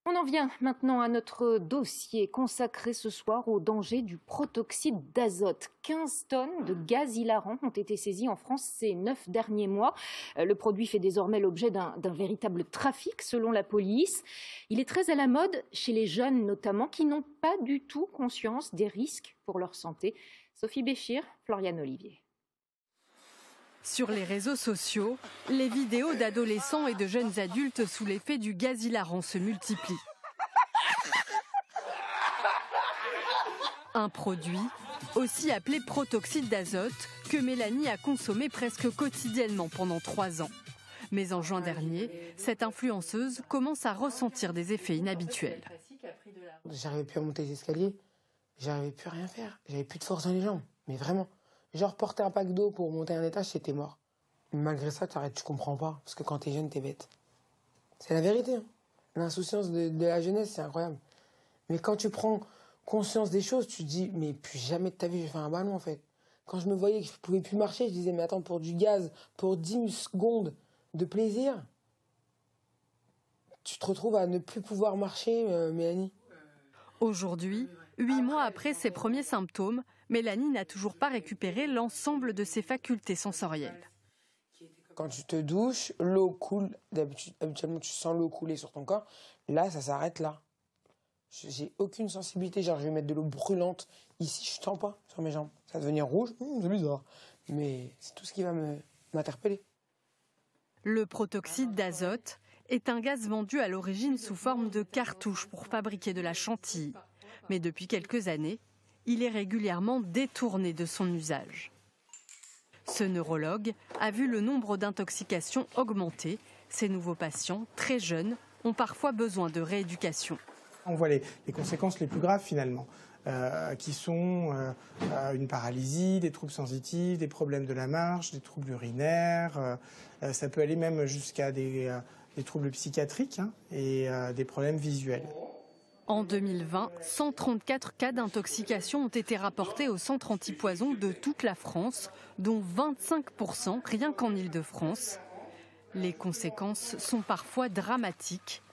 On en vient maintenant à notre dossier consacré ce soir au danger du protoxyde d'azote. 15 tonnes de gaz hilarant ont été saisies en France ces 9 derniers mois. Le produit fait désormais l'objet d'un véritable trafic selon la police. Il est très à la mode chez les jeunes notamment qui n'ont pas du tout conscience des risques pour leur santé. Sophie Béchir, Floriane Olivier. Sur les réseaux sociaux, les vidéos d'adolescents et de jeunes adultes sous l'effet du gaz hilarant se multiplient. Un produit, aussi appelé protoxyde d'azote, que Mélanie a consommé presque quotidiennement pendant 3 ans. Mais en juin dernier, cette influenceuse commence à ressentir des effets inhabituels. J'arrivais plus à monter les escaliers, j'arrivais plus à rien faire, j'avais plus de force dans les jambes, mais vraiment. Genre porter un pack d'eau pour monter un étage, c'était mort. Malgré ça, tu comprends pas, parce que quand t'es jeune, t'es bête. C'est la vérité. Hein. L'insouciance de la jeunesse, c'est incroyable. Mais quand tu prends conscience des choses, tu te dis, mais plus jamais de ta vie, je vais faire un ballon en fait. Quand je me voyais que je pouvais plus marcher, je disais, mais attends, pour du gaz, pour 10 secondes de plaisir, tu te retrouves à ne plus pouvoir marcher, Mélanie. Aujourd'hui, 8 mois après ses premiers symptômes, Mélanie n'a toujours pas récupéré l'ensemble de ses facultés sensorielles. Quand tu te douches, l'eau coule. Habituellement, tu sens l'eau couler sur ton corps. Là, ça s'arrête là. J'ai aucune sensibilité. Genre, je vais mettre de l'eau brûlante. Ici, je ne sens pas sur mes jambes. Ça va devenir rouge. C'est bizarre. Mais c'est tout ce qui va m'interpeller. Le protoxyde d'azote est un gaz vendu à l'origine sous forme de cartouches pour fabriquer de la chantilly. Mais depuis quelques années, il est régulièrement détourné de son usage. Ce neurologue a vu le nombre d'intoxications augmenter. Ces nouveaux patients, très jeunes, ont parfois besoin de rééducation. On voit les conséquences les plus graves finalement, qui sont une paralysie, des troubles sensitifs, des problèmes de la marche, des troubles urinaires. Ça peut aller même jusqu'à des troubles psychiatriques et des problèmes visuels. En 2020, 134 cas d'intoxication ont été rapportés au centre antipoison de toute la France, dont 25% rien qu'en Île-de-France. Les conséquences sont parfois dramatiques.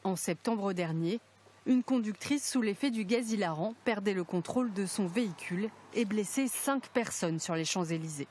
En septembre dernier, une conductrice sous l'effet du gaz hilarant perdait le contrôle de son véhicule et blessait 5 personnes sur les Champs-Élysées.